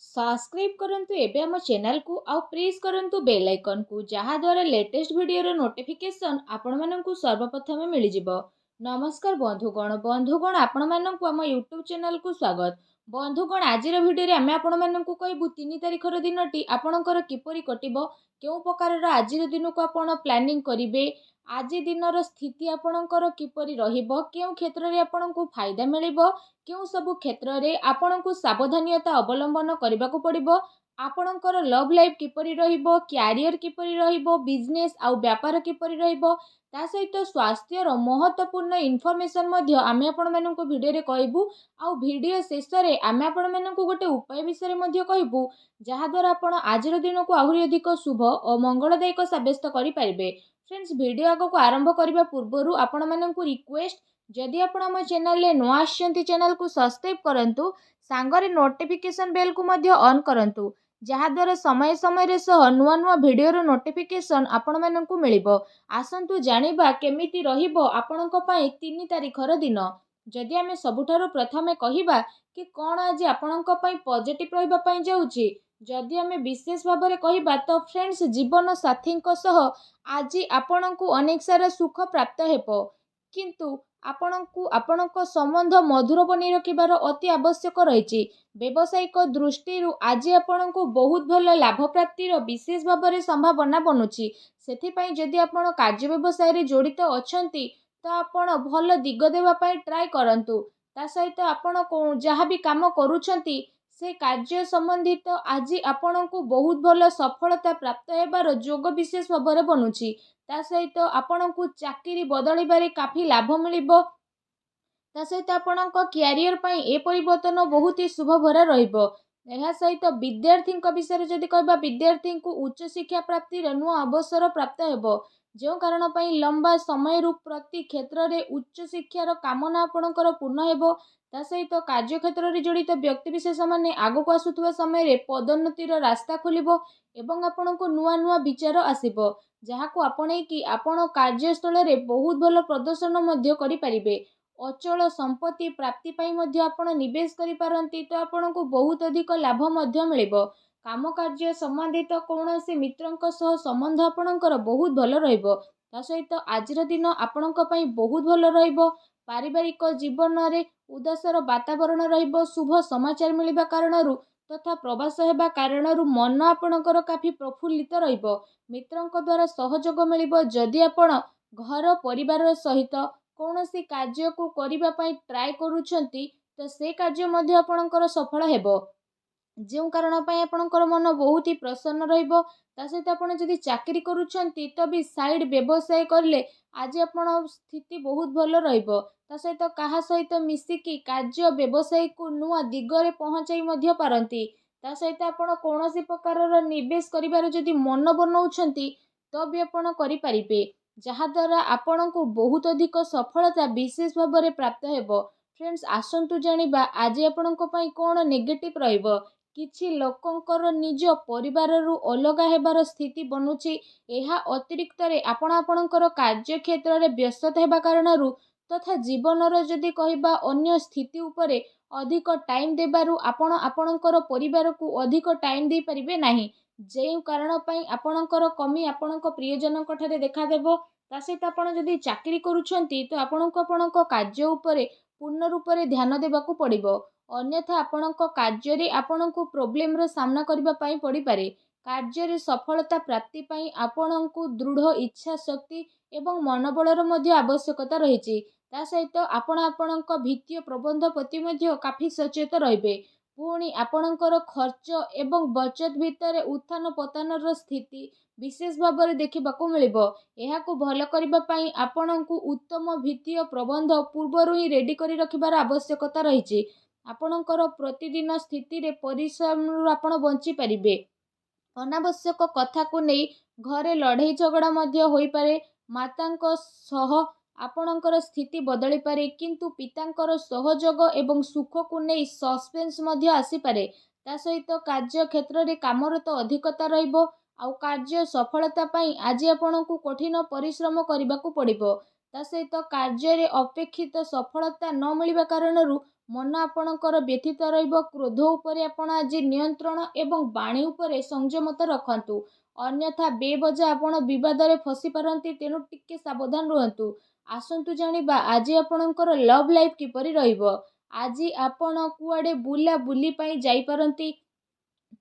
Subscribe करंतु एबे हम चैनल को आउ प्रेस करंतु बेल आइकन को जहा द्वारा लेटेस्ट वीडियो रो नोटिफिकेशन आपण माननकु सर्वप्रथम मिल जिवो। नमस्कार बंधुगण आपण माननकु हम यूट्यूब चैनल को स्वागत। बंधुगण आजिर वीडियो रे आमे आपण माननकु कहबु 3 तारिख रो दिनटी आपणकर किपरि कटिबो, केउ प्रकार रो आजिर दिन को आपण प्लानिंग करिवे, आज दिनर स्थिति आपणकर किपरि रहिबो, केउ क्षेत्र रे आपणकु फायदा मिलिबो, केउ सबु क्षेत्र रे आपणकु सावधानियता अवलंबन करबाकू पड़िबो, आपणकर लव लाइफ किपरि रहिबो, क्यारियर किपरि रहिबो, बिजनेस आउ व्यापार किपरि रहिबो, ता सहित स्वास्थ्यर महत्वपूर्ण इनफॉरमेशन मध्य आमे आपण माननकु वीडियो रे कहबू। आउ वीडियो शेष रे आमे आपण माननकु गोटे उपाय विषय मध्य कहबू, जहा द्वारा आपण आजिर दिन को आहुरी अधिक शुभ और मंगलदायक साब्यस्त करि परिबे। फ्रेंड्स, वीडियो आगो को आरंभ करबा पूर्वरु आपण माननकु रिक्वेस्ट, जदि आपण हम चैनल रे नुआ आछंती चैनल को सब्सक्राइब करंतु, सांगरे नोटिफिकेशन बेल को मध्य ऑन करंतु, जहा द्वारा समय समय रे सह नुआ नुआ वीडियो रो नोटिफिकेशन आपण माननकु मिलिबो। आसंतु जानिबा केमिति रहिबो आपणक पई 3 तारिख रो दिन। जदि आमे सबुठारो प्रथमे कहिबा कि कोन आज आपणक पई पॉजिटिव रहिबा पई जाउची, जदि आमे विशेष भाबरे कहिबा तो फ्रेंड्स, जीवन साथी सह आज आपणकु अनेक सारा सुख प्राप्त हेबो, किंतु आपणकु आपणक संबंध मधुर बनी रखिबार अति आवश्यक रहिछि। व्यावसायिक दृष्टि आज आपणकु बहुत भल लाभ प्राप्तिर विशेष भाबरे संभावना बनुछि। सेथि पई जदि आपण कार्य व्यवसाय रे जड़ित अछंती तो आपण भल दिग देबा पई ट्राई करंतु। ता सहित आपण जहाँ भी काम करूछंती से कार्य संबंधित आज आपणकु बहुत भल सफलता प्राप्त हेबार जोग विशेष भाबरे बनुछि। ता सहित आपणकु चाकरी बदलिबारे काफी लाभ मिलिबो। ता सहित आपणक क्यारियर पई ए परिवर्तन बहुत ही शुभ भरा रहिबो। एहा सहित विद्यार्थी विषय जदि कहबा, विद्यार्थी को उच्च शिक्षा प्राप्ति नुआ अवसर प्राप्त हेबो, जो कारण पई लंबा समय रु प्रति क्षेत्र रे उच्च शिक्षार कामना आपणकर पूर्ण हेबो। ता सहित कार्य क्षेत्र रे जड़ित व्यक्ति विशेष माने आगो को आसुथुवा समय रे पदोन्नतिर रास्ता खोलिबो एवं आपणको नुआ नुआ विचार आसीबो, जहाको आपणे कि आपण कार्यस्थल रे बहुत भल प्रदर्शन मध्य करि परिबे। अचल संपत्ति प्राप्ति पई मध्य आपण निवेश करि पारंती, तो आपणको बहुत अधिक लाभ मध्य मिलिबो। काम कार्य संबंधित कौनसी मित्रंक सह संबंध आपणकर बहुत भल रहिबो। ता सहित आजिर दिन आपणक पई बहुत भल रहिबो। पारिवारिक जीवन रे उदासर वातावरण रहिबो। शुभ समाचार मिलिबा कारणरू तथा प्रवास हेबा कारणरू मन आपणकर काफी प्रफुल्लित रहिबो। मित्रंक द्वारा सहयोग मिलिबो। जदि आपण घर परिवार सहित कौनसी कार्य को करिबा पई ट्राई करूछंती तो से कार्य मध्य आपणकर सफल हेबो, जो कारण पई आपणकर मन बहुत ही प्रसन्न रहिबो। ता सहित आपण जदि चाकरी करूछंती तो भी साइड व्यवसाय करले आज आपण स्थिति बहुत भल रहिबो। ता सहित काहा सहित मिसिकी कार्य व्यवसाय को नुआ दिगरे पहुंचाई मध्य पारंती। ता सहित आपण कौनसी प्रकार निवेश करिबार जदि मन बनाउछंती तो भी आपण करि परिबे, जहा द्वारा आपणको बहुत अधिक सफलता विशेष भाबरे प्राप्त हेबो। फ्रेंड्स, आसंतु जानिबा आज आपणको पई कोन नेगेटिव रहिबो। किछि लोकंकर निज परिवार रु अलगा हेबार स्थिति बनुछि। एहा अतिरिक्त रे आपण आपणकर कार्य क्षेत्र रे व्यस्त हेबा कारणरू तथा जीवनर जदि कहिबा अन्य स्थिति उपरे अधिक टाइम देबारु आपण आपणकर परिवार को अधिक टाइम दे परिबे नाही, जे कारण पई आपणकर कमी आपणक प्रियजनक ठारे देखा देबो। ता सहित आपण जदि चाकरी करूछंती तो आपणको आपणक कार्य उपरे पूर्ण रूप रे ध्यान देबाकू पड़िबो, अन्यथा आपणक कार्य रे आपणको प्रॉब्लम रो सामना करबा पई पड़ी पारे। कार्य रे सफलता प्राप्ति पई आपणको दृढ़ इच्छा शक्ति एवं मनोबलर मध्य आवश्यकता रहिछि। ता सहित आपण आपणक वित्तीय प्रबंध प्रति मध्य काफी सचेत रहिबे। पुणी आपणकर खर्च एवं बचत भितर उत्थान पतनर स्थिति विशेष भाବରେ ଦେଖିବାକୁ ମିଳିବ। ଏହାକୁ ଭଲ କରିବା ପାଇଁ ଆପଣଙ୍କୁ ଉତ୍ତମ ବିତ୍ତୀୟ ପ୍ରବନ୍ଧ ପୂର୍ବରୁ ହିଁ ରେଡି କରି ରଖିବାର ଆବଶ୍ୟକତା ରହିଛି। ଆପଣଙ୍କର ପ୍ରତିଦିନ ସ୍ଥିତିରେ ପରିଶ୍ରମରୁ ଆପଣ ବଞ୍ଚି ପାରିବେ। ଅନାବଶ୍ୟକ କଥାକୁ ନେଇ ଘରେ ଲଢ଼େଇ ଝଗଡ଼ା ମଧ୍ୟ ହୋଇପାରେ। ମାତାଙ୍କ ସହ ଆପଣଙ୍କର ସ୍ଥିତି ବଦଳି ପାରେ, କିନ୍ତୁ ପିତାଙ୍କର ସହଯୋଗ ଏବଂ ସୁଖକୁ ନେଇ ସସ୍ପେନ୍ସ ମଧ୍ୟ ଆସିପାରେ। ତା ସହିତ କାର୍ଯ୍ୟ କ୍ଷେତ୍ରରେ କାମର ତ ଅଧିକତା ରହିବ। ଆଉ କାର୍ଯ୍ୟ ସଫଳତା ପାଇଁ ଆଜି ଆପଣଙ୍କୁ କଠିନ ପରିଶ୍ରମ କରିବାକୁ ପଡ଼ିବ। ତା ସହିତ କାର୍ଯ୍ୟରେ ଅପେକ୍ଷିତ ସଫଳତା ନ ମିଳିବା କାରଣରୁ ମନ ଆପଣଙ୍କର ବ୍ୟଥିତ ରହିବ। କ୍ରୋଧ ଉପରେ ଆପଣ ଆଜି ନିୟନ୍ତ୍ରଣ ଏବଂ ବାଣୀ ଉପରେ ସଂଯମତା ରଖନ୍ତୁ। ଅନ୍ୟଥା ବେବଜା ଆପଣ ବିବାଦରେ ଫସି ପାରନ୍ତି, ତେଣୁ ଟିକେ ସାବଧାନ ରୁହନ୍ତୁ। ଆସନ୍ତୁ ଜାଣିବା ଆଜି ଆପଣଙ୍କର ଲଭ୍ ଲାଇଫ୍ କିପରି ରହିବ। ଆଜି ଆପଣ କୁଆଡ଼େ ବୁଲାବୁଲି ପାଇଁ ଯାଇପାରନ୍ତି।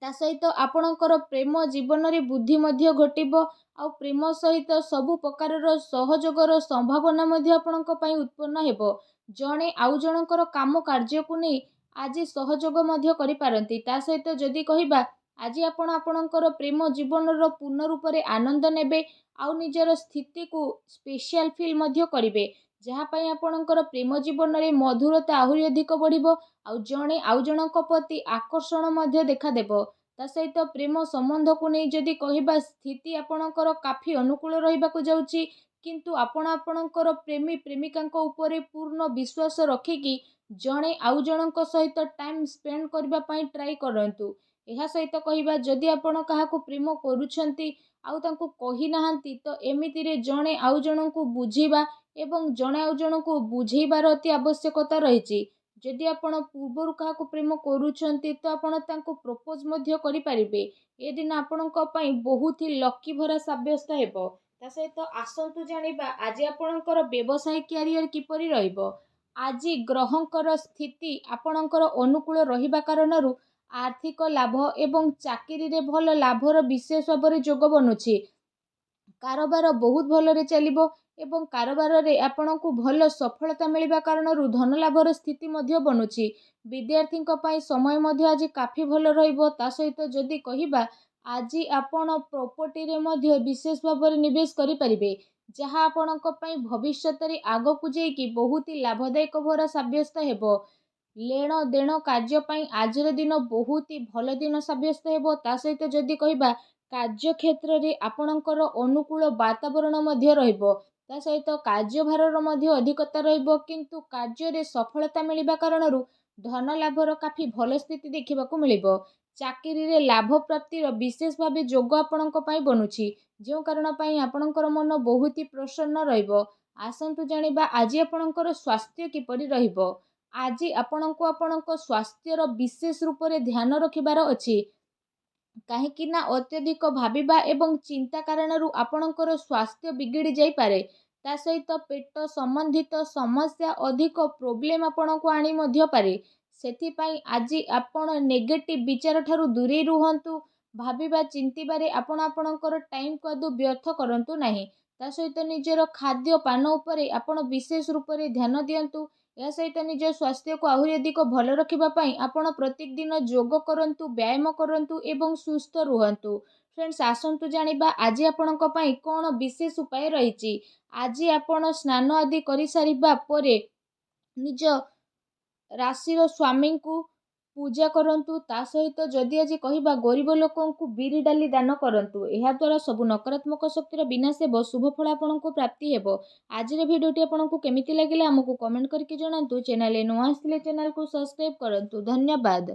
ତା ସହିତ ଆପଣଙ୍କର ପ୍ରେମ ଜୀବନରେ ବୃଦ୍ଧି ମଧ୍ୟ ଘଟିବ। ଆଉ ପ୍ରେମ ସହିତ ସବୁ ପ୍ରକାରର ସହଯୋଗର ସମ୍ଭାବନା ମଧ୍ୟ ଆପଣଙ୍କ ପାଇଁ ଉତ୍ପନ୍ନ ହେବ। ଜଣେ ଆଉ ଜଣଙ୍କର କାମ କାର୍ଯ୍ୟକୁ ନେଇ ଆଜି ସହଯୋଗ ମଧ୍ୟ କରିପାରନ୍ତି। ତା ସହିତ ଯଦି କହିବା ଆଜି ଆପଣ ଆପଣଙ୍କର ପ୍ରେମ ଜୀବନର ପୂର୍ଣ୍ଣ ରୂପରେ ଆନନ୍ଦ ନେବେ। ଆଉ ନିଜର ସ୍ଥିତିକୁ ସ୍ପେଶିଆଲ ଫିଲ୍ ମଧ୍ୟ କରିବେ, ଯାହା ପାଇଁ ଆପଣଙ୍କର ପ୍ରେମ ଜୀବନରେ ମଧୁରତା ଆହୁରି ଅଧିକ ବଢ଼ିବ। ଆଉ ଜଣେ ଆଉ ଜଣଙ୍କ ପ୍ରତି ଆକର୍ଷଣ ମଧ୍ୟ ଦେଖାଦେବ। ତା ସହିତ ପ୍ରେମ ସମ୍ବନ୍ଧକୁ ନେଇ ଯଦି କହିବା ସ୍ଥିତି ଆପଣଙ୍କର କାଫି ଅନୁକୂଳ ରହିବାକୁ ଯାଉଛି, କିନ୍ତୁ ଆପଣ ଆପଣଙ୍କର ପ୍ରେମୀ ପ୍ରେମିକାଙ୍କ ଉପରେ ପୂର୍ଣ୍ଣ ବିଶ୍ୱାସ ରଖିକି ଜଣେ ଆଉ ଜଣଙ୍କ ସହିତ ଟାଇମ୍ ସ୍ପେଣ୍ଡ କରିବା ପାଇଁ ଟ୍ରାଏ କରନ୍ତୁ। ଏହା ସହିତ କହିବା ଯଦି ଆପଣ କାହାକୁ ପ୍ରେମ କରୁଛନ୍ତି ଆଉ ତାଙ୍କୁ କହିନାହାନ୍ତି, ତ ଏମିତିରେ ଜଣେ ଆଉ ଜଣଙ୍କୁ ବୁଝିବା ଏବଂ ଜଣେ ଆଉ ଜଣଙ୍କୁ ବୁଝେଇବାର ଅତି ଆବଶ୍ୟକତା ରହିଛି। ଯଦି ଆପଣ ପୂର୍ବରୁ କାହାକୁ ପ୍ରେମ କରୁଛନ୍ତି ତ ଆପଣ ତାଙ୍କୁ ପ୍ରପୋଜ ମଧ୍ୟ କରିପାରିବେ। ଏ ଦିନ ଆପଣଙ୍କ ପାଇଁ ବହୁତ ହି ଲକି ଭରା ସାବ୍ୟସ୍ତ ହେବ। ତା ସହିତ ଆସନ୍ତୁ ଜାଣିବା ଆଜି ଆପଣଙ୍କର ବ୍ୟବସାୟ କ୍ୟାରିୟର କିପରି ରହିବ। ଆଜି ଗ୍ରହଙ୍କର ସ୍ଥିତି ଆପଣଙ୍କର ଅନୁକୂଳ ରହିବା କାରଣରୁ ଆର୍ଥିକ ଲାଭ ଏବଂ ଚାକିରିରେ ଭଲ ଲାଭର ବିଶେଷ ଭାବରେ ଯୋଗ ବନୁଛି। କାରବାର ବହୁତ ଭଲରେ ଚାଲିବ ଏବଂ କାରବାରରେ ଆପଣଙ୍କୁ ଭଲ ସଫଳତା ମିଳିବା କାରଣରୁ ଧନ ଲାଭର ସ୍ଥିତି ମଧ୍ୟ ବନୁଛି। ବିଦ୍ୟାର୍ଥୀଙ୍କ ପାଇଁ ସମୟ ମଧ୍ୟ ଆଜି କାଫି ଭଲ ରହିବ। ତା ସହିତ ଯଦି କହିବା ଆଜି ଆପଣ ପ୍ରପର୍ଟିରେ ମଧ୍ୟ ବିଶେଷ ଭାବରେ ନିବେଶ କରିପାରିବେ, ଯାହା ଆପଣଙ୍କ ପାଇଁ ଭବିଷ୍ୟତରେ ଆଗକୁ ଯାଇକି ବହୁତ ହି ଲାଭଦାୟକ ଭରା ସାବ୍ୟସ୍ତ ହେବ। ଲେଣ ଦେଣ କାର୍ଯ୍ୟ ପାଇଁ ଆଜିର ଦିନ ବହୁତ ହି ଭଲ ଦିନ ସାବ୍ୟସ୍ତ ହେବ। ତା ସହିତ ଯଦି କହିବା କାର୍ଯ୍ୟକ୍ଷେତ୍ରରେ ଆପଣଙ୍କର ଅନୁକୂଳ ବାତାବରଣ ମଧ୍ୟ ରହିବ। ତା ସହିତ କାର୍ଯ୍ୟଭାରର ମଧ୍ୟ ଅଧିକତା ରହିବ, କିନ୍ତୁ କାର୍ଯ୍ୟରେ ସଫଳତା ମିଳିବା କାରଣରୁ ଧନ ଲାଭର କାଫି ଭଲ ସ୍ଥିତି ଦେଖିବାକୁ ମିଳିବ। ଚାକିରିରେ ଲାଭ ପ୍ରାପ୍ତିର ବିଶେଷ ଭାବେ ଯୋଗ ଆପଣଙ୍କ ପାଇଁ ବନୁଛି, ଯେଉଁ କାରଣ ପାଇଁ ଆପଣଙ୍କର ମନ ବହୁତ ହି ପ୍ରସନ୍ନ ରହିବ। ଆସନ୍ତୁ ଜାଣିବା ଆଜି ଆପଣଙ୍କର ସ୍ୱାସ୍ଥ୍ୟ କିପରି ରହିବ। ଆଜି ଆପଣଙ୍କୁ ଆପଣଙ୍କ ସ୍ୱାସ୍ଥ୍ୟର ବିଶେଷ ରୂପରେ ଧ୍ୟାନ ରଖିବାର ଅଛି, କାହିଁକି ନା ଅତ୍ୟଧିକ ଭାବିବା ଏବଂ ଚିନ୍ତା କାରଣରୁ ଆପଣଙ୍କର ସ୍ୱାସ୍ଥ୍ୟ ବିଗିଡ଼ି ଯାଇପାରେ। ତା ସହିତ ପେଟ ସମ୍ବନ୍ଧିତ ସମସ୍ୟା ଅଧିକ ପ୍ରୋବ୍ଲେମ୍ ଆପଣଙ୍କୁ ଆଣି ମଧ୍ୟ ପାରେ। ସେଥିପାଇଁ ଆଜି ଆପଣ ନେଗେଟିଭ୍ ବିଚାର ଠାରୁ ଦୂରେଇ ରୁହନ୍ତୁ। ଭାବିବା ଚିନ୍ତିବାରେ ଆପଣ ଆପଣଙ୍କର ଟାଇମ୍କୁ ଆଦୌ ବ୍ୟର୍ଥ କରନ୍ତୁ ନାହିଁ। ତା ସହିତ ନିଜର ଖାଦ୍ୟ ପାନ ଉପରେ ଆପଣ ବିଶେଷ ରୂପରେ ଧ୍ୟାନ ଦିଅନ୍ତୁ। ଏହା ସହିତ ନିଜ ସ୍ୱାସ୍ଥ୍ୟକୁ ଆହୁରି ଅଧିକ ଭଲ ରଖିବା ପାଇଁ ଆପଣ ପ୍ରତ୍ୟେକ ଦିନ ଯୋଗ କରନ୍ତୁ, ବ୍ୟାୟାମ କରନ୍ତୁ ଏବଂ ସୁସ୍ଥ ରୁହନ୍ତୁ। ଫ୍ରେଣ୍ଡସ୍, ଆସନ୍ତୁ ଜାଣିବା ଆଜି ଆପଣଙ୍କ ପାଇଁ କ'ଣ ବିଶେଷ ଉପାୟ ରହିଛି। ଆଜି ଆପଣ ସ୍ନାନ ଆଦି କରିସାରିବା ପରେ ନିଜ ରାଶିର ସ୍ୱାମୀଙ୍କୁ ପୂଜା କରନ୍ତୁ। ତା ସହିତ ଯଦି ଆଜି କହିବା ଗରିବ ଲୋକଙ୍କୁ ବିରି ଡାଲି ଦାନ କରନ୍ତୁ। ଏହାଦ୍ୱାରା ସବୁ ନକାରାତ୍ମକ ଶକ୍ତିର ବିନାଶ ହେବ, ଶୁଭ ଫଳ ଆପଣଙ୍କୁ ପ୍ରାପ୍ତି ହେବ। ଆଜିର ଭିଡ଼ିଓଟି ଆପଣଙ୍କୁ କେମିତି ଲାଗିଲା ଆମକୁ କମେଣ୍ଟ କରିକି ଜଣାନ୍ତୁ। ଚ୍ୟାନେଲରେ ନୂଆ ଆସିଥିଲେ ଚ୍ୟାନେଲକୁ ସବସ୍କ୍ରାଇବ୍ କରନ୍ତୁ। ଧନ୍ୟବାଦ।